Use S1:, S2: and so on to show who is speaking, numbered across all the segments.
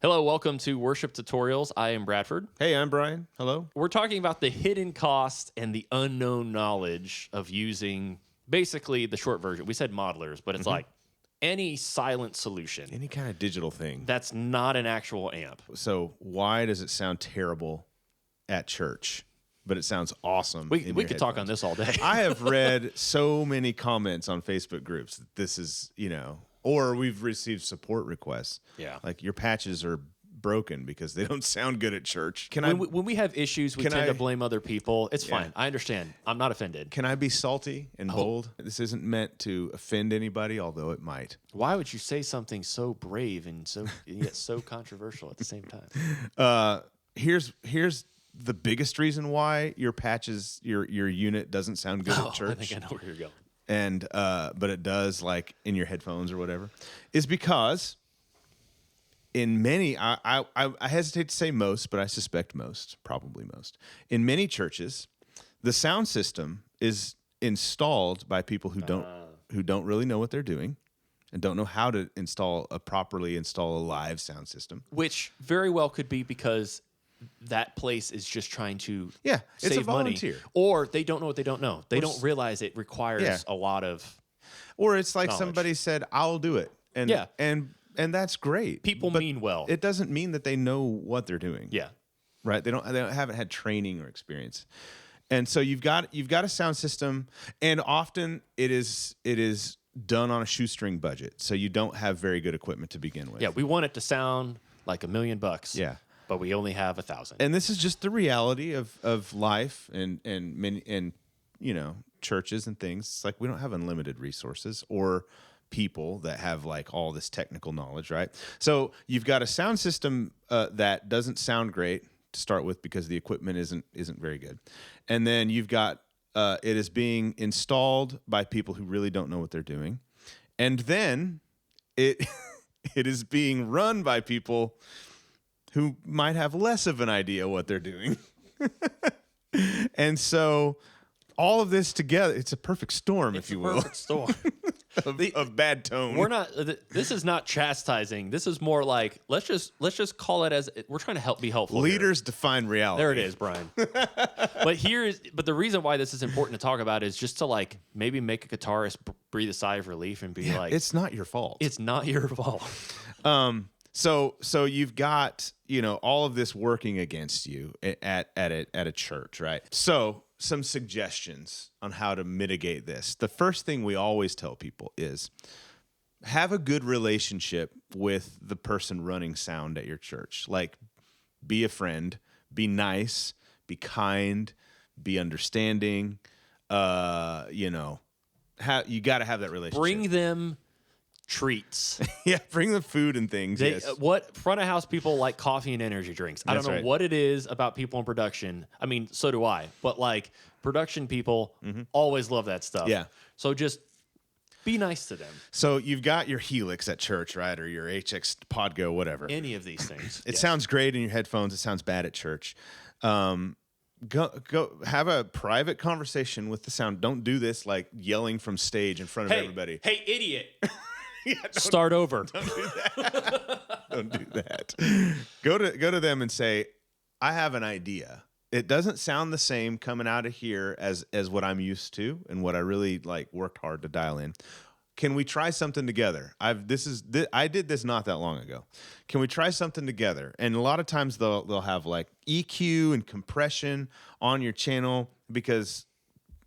S1: Hello, welcome to Worship Tutorials. I am Bradford.
S2: Hey, I'm Brian. Hello.
S1: We're talking about the hidden cost and the unknown knowledge of using basically the short version. We said modelers, but it's like any silent solution.
S2: Any kind of digital thing.
S1: That's not an actual amp.
S2: So why does it sound terrible at church, but it sounds awesome?
S1: We could talk on this all day.
S2: I have read so many comments on Facebook groups that this is, or we've received support requests.
S1: Yeah.
S2: Like your patches are broken because they don't sound good at church.
S1: When we have issues, we tend to blame other people. It's fine. I understand. I'm not offended.
S2: Can I be salty and bold? This isn't meant to offend anybody, although it might.
S1: Why would you say something so brave and yet so controversial at the same time?
S2: Here's the biggest reason why your patches, your unit doesn't sound good at church.
S1: I think I know where you're going.
S2: And but it does, like in your headphones or whatever, is because in many, I hesitate to say most, but I suspect most, probably most, in many churches, the sound system is installed by people who don't really know what they're doing and don't know how to properly install a live sound system.
S1: Which very well could be because that place is just trying to
S2: it's
S1: save
S2: a volunteer.
S1: money, or they don't know what they don't know. They don't realize it requires a lot of,
S2: or it's like
S1: knowledge.
S2: Somebody said, "I'll do it," and and that's great.
S1: People mean well.
S2: It doesn't mean that they know what they're doing.
S1: Yeah,
S2: right. They haven't had training or experience, and so you've got a sound system, and often it is done on a shoestring budget, so you don't have very good equipment to begin with.
S1: Yeah, we want it to sound like $1 million.
S2: Yeah.
S1: But we only have 1,000.
S2: And this is just the reality of life and many churches and things. It's like we don't have unlimited resources or people that have like all this technical knowledge, right? So you've got a sound system that doesn't sound great to start with because the equipment isn't very good, and then you've got it is being installed by people who really don't know what they're doing, and then it it is being run by people who might have less of an idea what they're doing. And so all of this together, it's a perfect storm, if you will.
S1: Perfect storm.
S2: of bad tone.
S1: We're not, this is not chastising. This is more like, let's just call it as, we're trying to be helpful.
S2: Leaders define reality.
S1: There it is, Brian. But the reason why this is important to talk about is just to like, maybe make a guitarist breathe a sigh of relief and be like,
S2: it's not your fault.
S1: It's not your fault.
S2: So you've got, all of this working against you at a church, right? So some suggestions on how to mitigate this. The first thing we always tell people is have a good relationship with the person running sound at your church. Like, be a friend, be nice, be kind, be understanding. You got to have that relationship.
S1: Bring them treats.
S2: Yeah, bring the food and things. Yes.
S1: What front of house people like coffee and energy drinks. I don't know
S2: right.
S1: what it is about people in production. I mean, so do I. But like production people always love that stuff.
S2: Yeah.
S1: So just be nice to them.
S2: So you've got your Helix at church, right? Or your HX Podgo, whatever.
S1: Any of these things.
S2: It sounds great in your headphones. It sounds bad at church. Go have a private conversation with the sound. Don't do this like yelling from stage in front of everybody.
S1: Hey, idiot. Start over.
S2: Don't do that. Don't do that. Go to them and say, I have an idea. It doesn't sound the same coming out of here as what I'm used to and what I really like worked hard to dial in. Can we try something together? I did this not that long ago. Can we try something together? And a lot of times they'll have like EQ and compression on your channel because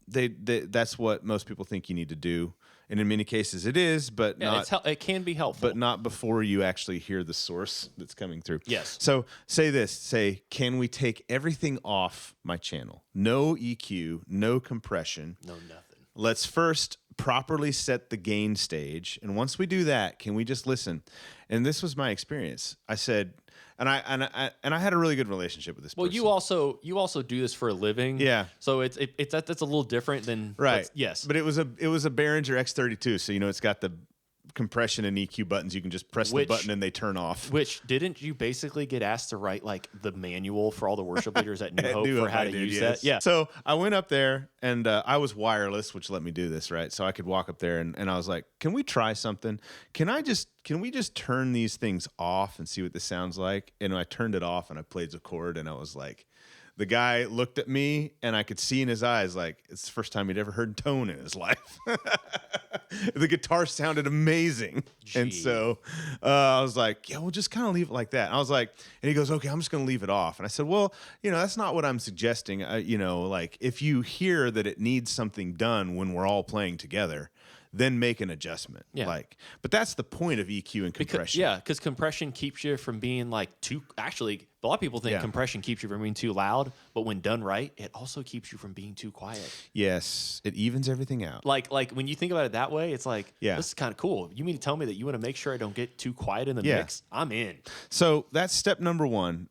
S2: that's what most people think you need to do. And in many cases it is, but
S1: it can be helpful.
S2: But not before you actually hear the source that's coming through.
S1: Yes.
S2: So say, can we take everything off my channel? No EQ, no compression.
S1: No nothing.
S2: Let's first properly set the gain stage. And once we do that, can we just listen? And this was my experience. I said, and I had a really good relationship with this person.
S1: Well, you also do this for a living.
S2: Yeah.
S1: So that's a little different than
S2: right.
S1: Yes.
S2: But it was a Behringer X32, so it's got the compression and EQ buttons. You can just press the button and they turn off.
S1: Which, didn't you basically get asked to write like the manual for all the worship leaders at New
S2: At
S1: Hope
S2: New
S1: for
S2: Hope,
S1: how
S2: I
S1: to
S2: did,
S1: use
S2: yes.
S1: that? Yeah.
S2: So I went up there and I was wireless, which let me do this, right? So I could walk up there and I was like, can we try something? Can we just turn these things off and see what this sounds like? And I turned it off and I played the chord and I was like, the guy looked at me and I could see in his eyes, like, it's the first time he'd ever heard tone in his life. The guitar sounded amazing.
S1: Gee.
S2: And so I was like, yeah, we'll just kind of leave it like that. And I was like, and he goes, okay, I'm just going to leave it off. And I said, well, that's not what I'm suggesting. Like if you hear that it needs something done when we're all playing together, then make an adjustment.
S1: Yeah.
S2: But that's the point of EQ and compression.
S1: Because compression keeps you from being like too. Actually, a lot of people think compression keeps you from being too loud, but when done right, it also keeps you from being too quiet.
S2: Yes, it evens everything out.
S1: Like when you think about it that way, it's like,
S2: Yeah.
S1: this is kind of cool. You mean to tell me that you want to make sure I don't get too quiet in the mix? I'm in.
S2: So that's step number one.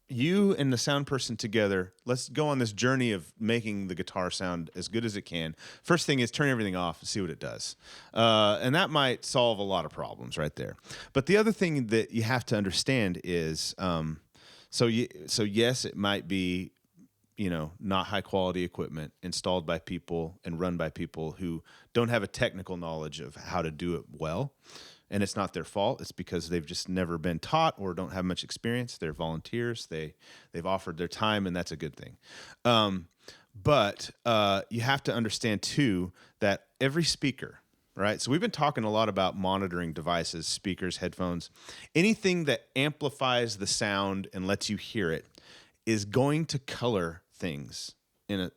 S2: You and the sound person together, let's go on this journey of making the guitar sound as good as it can. First thing is turn everything off and see what it does. And that might solve a lot of problems right there. But the other thing that you have to understand is, yes, it might be, not high quality equipment installed by people and run by people who don't have a technical knowledge of how to do it well. And it's not their fault. It's because they've just never been taught or don't have much experience. They're volunteers. They've offered their time, and that's a good thing. But you have to understand, too, that every speaker, right? So we've been talking a lot about monitoring devices, speakers, headphones. Anything that amplifies the sound and lets you hear it is going to color things in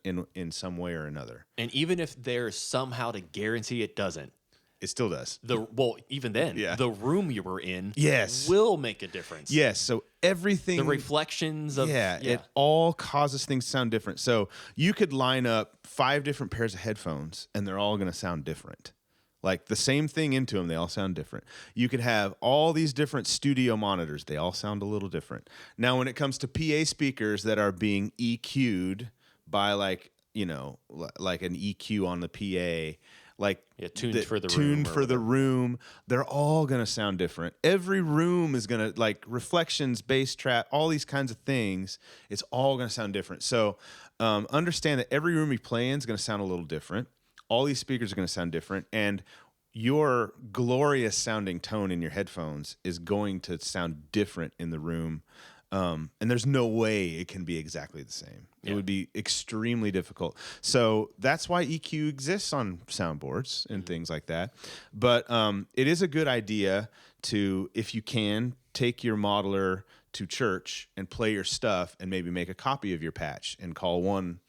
S2: some way or another.
S1: And even if there's somehow to guarantee it doesn't,
S2: it still does.
S1: Even then, the room you were in will make a difference.
S2: Yes, so everything...
S1: The reflections of...
S2: it all causes things to sound different. So you could line up 5 different pairs of headphones, and they're all going to sound different. Like the same thing into them, they all sound different. You could have all these different studio monitors. They all sound a little different. Now, when it comes to PA speakers that are being EQ'd by like an EQ on the PA...
S1: tuned for the
S2: room. They're all going to sound different. Every room is going to, like, reflections, bass trap, all these kinds of things. It's all going to sound different. So understand that every room you play in is going to sound a little different. All these speakers are going to sound different. And your glorious sounding tone in your headphones is going to sound different in the room. And there's no way it can be exactly the same. It would be extremely difficult. So that's why EQ exists on soundboards and things like that. But it is a good idea to, if you can, take your modeler to church and play your stuff and maybe make a copy of your patch and call one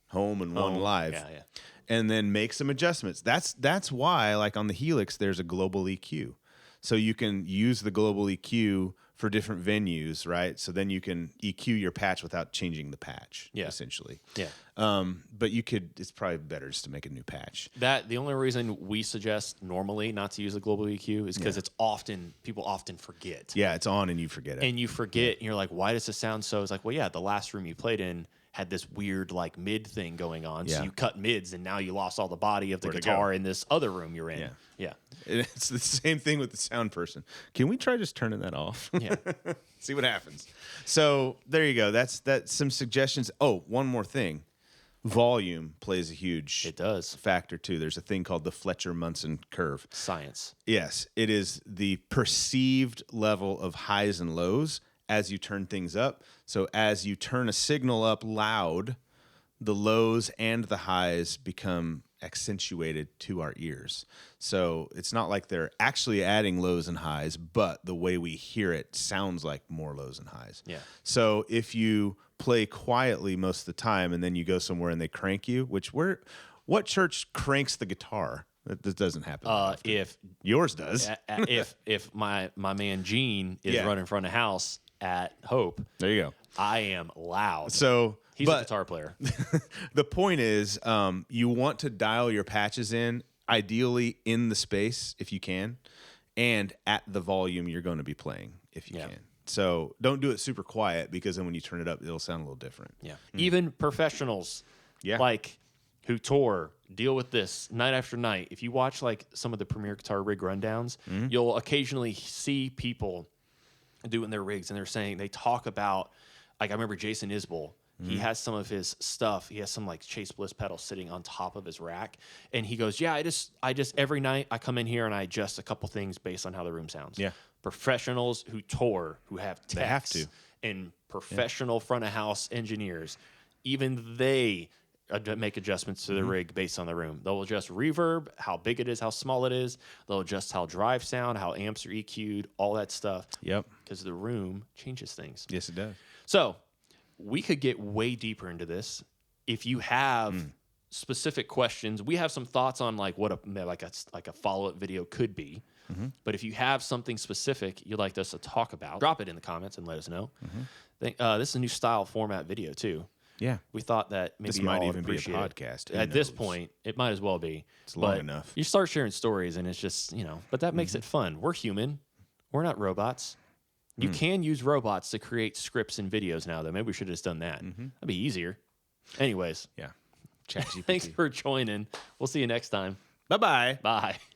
S2: home and one live.
S1: Yeah.
S2: And then make some adjustments. That's why, like on the Helix, there's a global EQ. So you can use the global EQ for different venues, right? So then you can EQ your patch without changing the patch, essentially.
S1: Yeah.
S2: But it's probably better just to make a new patch.
S1: The only reason we suggest normally not to use the global EQ is because people often forget.
S2: Yeah, it's on and you forget it.
S1: And you forget, and you're like, why does this sound so? It's like, well, the last room you played in had this weird like mid thing going on. So you cut mids and now you lost all the body of the guitar in this other room you're in. Yeah.
S2: It's the same thing with the sound person. Can we try just turning that off?
S1: Yeah.
S2: See what happens. So there you go. That's some suggestions. Oh, one more thing. Volume plays a huge factor too. There's a thing called the Fletcher-Munson curve.
S1: Science.
S2: Yes. It is the perceived level of highs and lows as you turn things up. So as you turn a signal up loud, the lows and the highs become accentuated to our ears. So it's not like they're actually adding lows and highs, but the way we hear it sounds like more lows and highs.
S1: Yeah.
S2: So if you play quietly most of the time and then you go somewhere and they crank you, what church cranks the guitar? That doesn't happen.
S1: If
S2: yours does.
S1: if my man Gene is running in front of house at Hope,
S2: there you go.
S1: I am loud.
S2: So
S1: he's a guitar player.
S2: The point is, you want to dial your patches in, ideally in the space if you can, and at the volume you're going to be playing if you can. So don't do it super quiet because then when you turn it up, it'll sound a little different.
S1: Yeah. Even professionals.
S2: Yeah.
S1: Like who tour deal with this night after night. If you watch like some of the Premier Guitar rig rundowns, you'll occasionally see people doing their rigs, and they talk about, like, I remember Jason Isbell. He has some of his stuff. He has some like Chase Bliss pedals sitting on top of his rack, and he goes, "Yeah, I just every night I come in here and I adjust a couple things based on how the room sounds."
S2: Yeah,
S1: professionals who tour, who have techs,
S2: they have to,
S1: and professional front of house engineers, even they make adjustments to the rig based on the room. They'll adjust reverb, how big it is, how small it is. They'll adjust how drive sound, how amps are EQ'd, all that stuff.
S2: Yep,
S1: because the room changes things.
S2: Yes, it does.
S1: So we could get way deeper into this. If you have specific questions, we have some thoughts on like what a follow-up video could be. But if you have something specific you'd like us to talk about, drop it in the comments and let us know. This is a new style format video too.
S2: Yeah,
S1: we thought that maybe
S2: this might even be a podcast.
S1: At this point, it might as well be.
S2: It's long enough.
S1: You start sharing stories, and it's just but that makes it fun. We're human. We're not robots. You can use robots to create scripts and videos now, though. Maybe we should have just done that. That'd be easier. Anyways.
S2: Yeah. ChatGPT.
S1: Thanks for joining. We'll see you next time.
S2: Bye-bye.
S1: Bye.